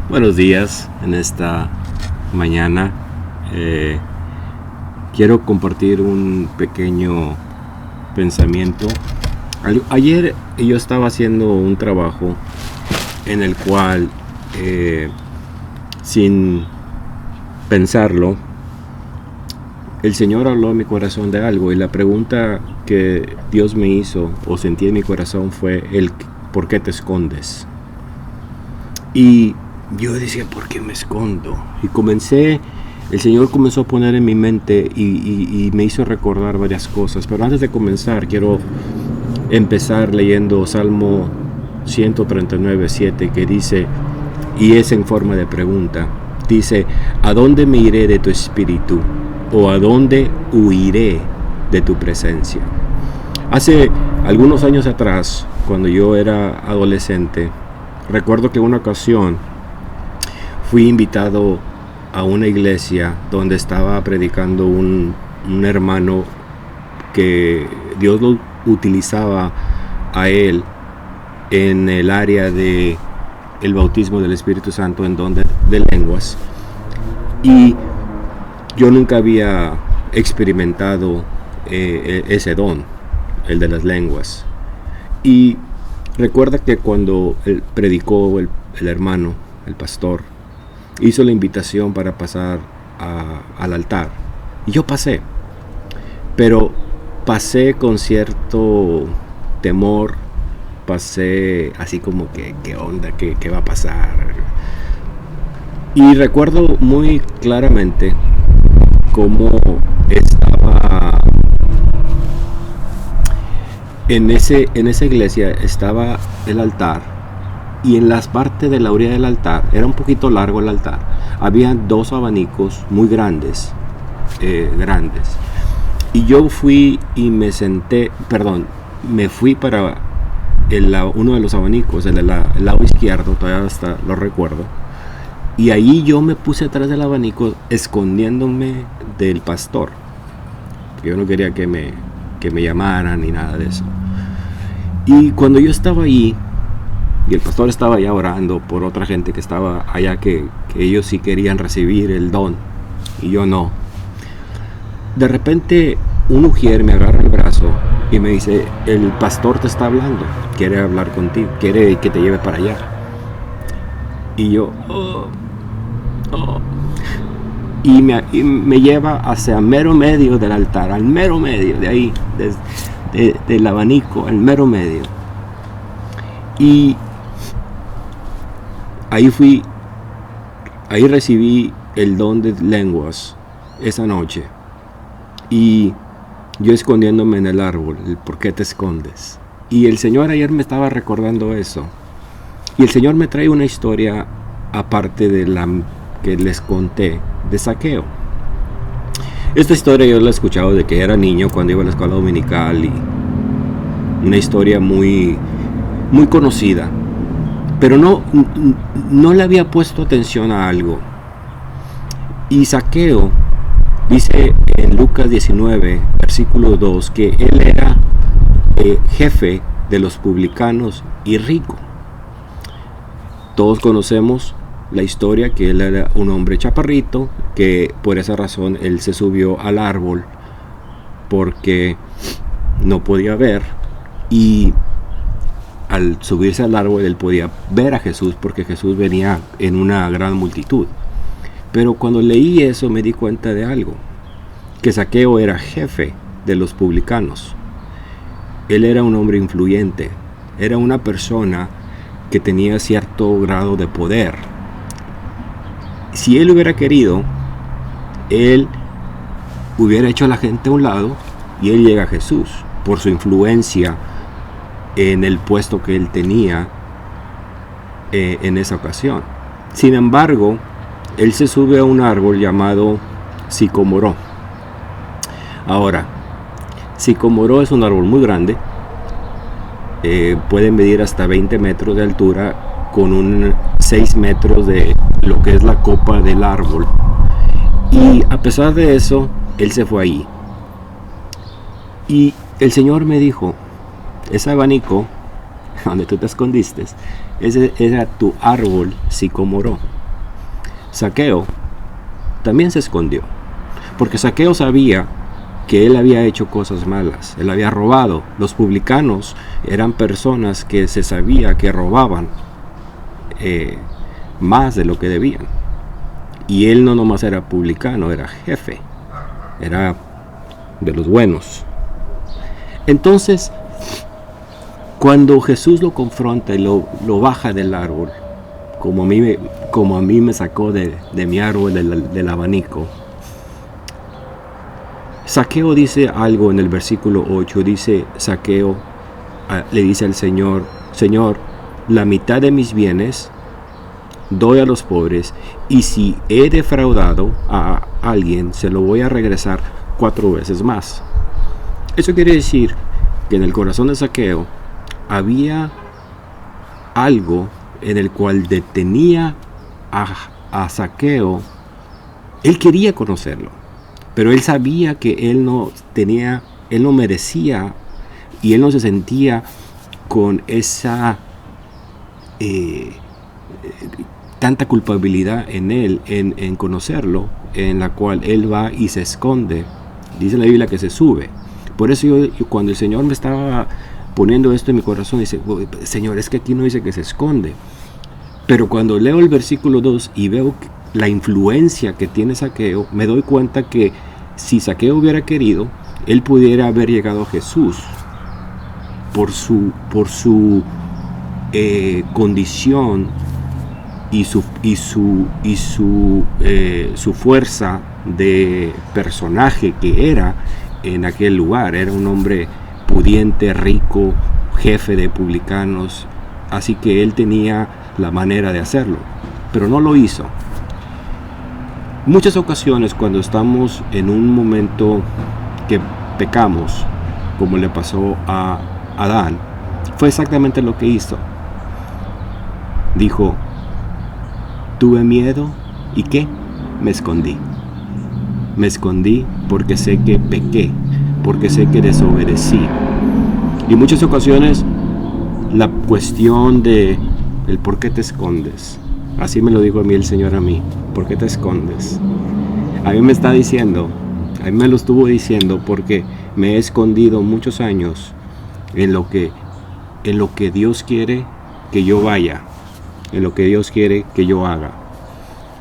Buenos días en esta mañana. Quiero compartir un pequeño pensamiento. Ayer yo estaba haciendo un trabajo en el cual, sin pensarlo, el Señor habló a mi corazón de algo, y la pregunta que Dios me hizo o sentí en mi corazón fue ¿por qué te escondes? Y yo decía, ¿por qué me escondo? Y el Señor comenzó a poner en mi mente y me hizo recordar varias cosas. Pero antes de comenzar, quiero empezar leyendo Salmo 139:7, que dice, y es en forma de pregunta, dice: ¿a dónde me iré de tu espíritu? ¿O a dónde huiré de tu presencia? Hace algunos años atrás, cuando yo era adolescente, recuerdo que en una ocasión fui invitado a una iglesia donde estaba predicando un hermano que Dios lo utilizaba a él en el área de el bautismo del Espíritu Santo, de lenguas. Y yo nunca había experimentado ese don, el de las lenguas. Y recuerda que cuando él predicó, el hermano, el pastor, hizo la invitación para pasar al altar. Y yo pasé. Pero pasé con cierto temor. Pasé así como que, ¿qué onda? ¿Qué va a pasar? Y recuerdo muy claramente cómo estaba en esa iglesia. Estaba el altar, y en las partes de la orilla del altar, era un poquito largo el altar, había dos abanicos muy grandes, y yo fui y me fui para uno de los abanicos, el lado izquierdo, todavía hasta lo recuerdo. Y ahí yo me puse atrás del abanico, escondiéndome del pastor. Yo no quería que me llamaran ni nada de eso. Y cuando yo estaba ahí, y el pastor estaba allá orando por otra gente que estaba allá, que ellos sí querían recibir el don, y yo no. De repente, un ujier me agarra el brazo y me dice: el pastor te está hablando, quiere hablar contigo, quiere que te lleve para allá. Y yo, y me lleva hacia mero medio del altar, al mero medio, de ahí, del abanico, al mero medio. Y ahí recibí el don de lenguas esa noche. Y yo escondiéndome en el árbol, ¿por qué te escondes? Y el Señor ayer me estaba recordando eso. Y el Señor me trae una historia aparte de la que les conté de Zaqueo. Esta historia yo la he escuchado de que era niño, cuando iba a la escuela dominical, y una historia muy, muy conocida. Pero no le había puesto atención a algo. Y Zaqueo dice en Lucas 19, versículo 2, que él era jefe de los publicanos y rico. Todos conocemos la historia, que él era un hombre chaparrito, que por esa razón él se subió al árbol porque no podía ver, y al subirse al árbol él podía ver a Jesús, porque Jesús venía en una gran multitud. Pero cuando leí eso me di cuenta de algo, que Zaqueo era jefe de los publicanos. Él era un hombre influyente, era una persona que tenía cierto grado de poder. Si él hubiera querido, él hubiera hecho a la gente a un lado, y él llega a Jesús por su influencia en el puesto que él tenía en esa ocasión. Sin embargo, él se sube a un árbol llamado sicómoro. Ahora, sicómoro es un árbol muy grande, puede medir hasta 20 metros de altura, con 6 metros de lo que es la copa del árbol. Y a pesar de eso, él se fue ahí. Y el Señor me dijo: ese abanico donde tú te escondiste, ese era tu árbol sicómoro. Zaqueo también se escondió, porque Zaqueo sabía que él había hecho cosas malas, él había robado. Los publicanos eran personas que se sabía que robaban más de lo que debían. Y él no nomás era publicano, era jefe, era de los buenos. Entonces, cuando Jesús lo confronta y lo baja del árbol, como a mí me sacó de mi árbol del abanico, Zaqueo dice algo en el versículo 8, dice Zaqueo, le dice al Señor, Señor, la mitad de mis bienes doy a los pobres, y si he defraudado a alguien, se lo voy a regresar 4 veces más. Eso quiere decir que en el corazón de Zaqueo había algo en el cual detenía a Zaqueo. Él quería conocerlo, pero él sabía que él no merecía, y él no se sentía con esa tanta culpabilidad en él, en conocerlo, en la cual él va y se esconde. Dice la Biblia que se sube. Por eso yo cuando el Señor me estaba poniendo esto en mi corazón, dice, Señor, es que aquí no dice que se esconde. Pero cuando leo el versículo 2 y veo la influencia que tiene Zaqueo, me doy cuenta que si Zaqueo hubiera querido, él pudiera haber llegado a Jesús por su condición y su fuerza de personaje que era en aquel lugar. Era un hombre pudiente, rico, jefe de publicanos, así que él tenía la manera de hacerlo, pero no lo hizo. Muchas ocasiones cuando estamos en un momento que pecamos, como le pasó a Adán, fue exactamente lo que hizo. Dijo, tuve miedo, ¿y qué? Me escondí. Me escondí porque sé que pequé, porque sé que desobedecí. Y en muchas ocasiones la cuestión de el por qué te escondes, así me lo dijo a mí el Señor a mí, ¿por qué te escondes? A mí me está diciendo, a mí me lo estuvo diciendo porque me he escondido muchos años en lo que Dios quiere que yo vaya, en lo que Dios quiere que yo haga.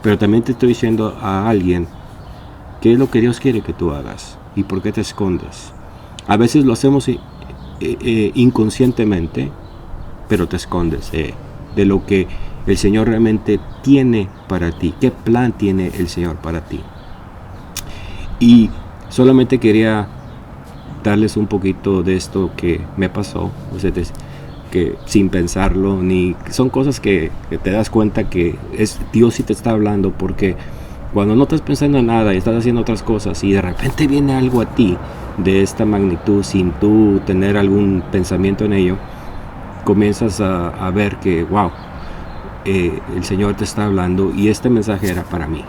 Pero también te estoy diciendo a alguien, ¿qué es lo que Dios quiere que tú hagas? ¿Y por qué te escondes? A veces lo hacemos inconscientemente, pero te escondes de lo que el Señor realmente tiene para ti. ¿Qué plan tiene el Señor para ti? Y solamente quería darles un poquito de esto que me pasó, o sea, que sin pensarlo, ni son cosas que te das cuenta que es Dios sí te está hablando, porque cuando no estás pensando en nada y estás haciendo otras cosas y de repente viene algo a ti de esta magnitud sin tú tener algún pensamiento en ello, comienzas a ver que wow, el Señor te está hablando, y este mensaje era para mí,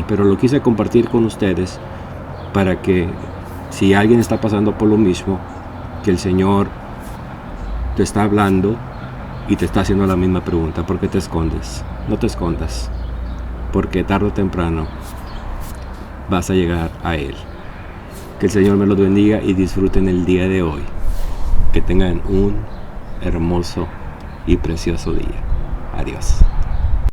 pero lo quise compartir con ustedes para que si alguien está pasando por lo mismo, que el Señor te está hablando y te está haciendo la misma pregunta. ¿Por qué te escondes? No te escondas, porque tarde o temprano vas a llegar a Él. Que el Señor me los bendiga y disfruten el día de hoy. Que tengan un hermoso y precioso día. Adiós.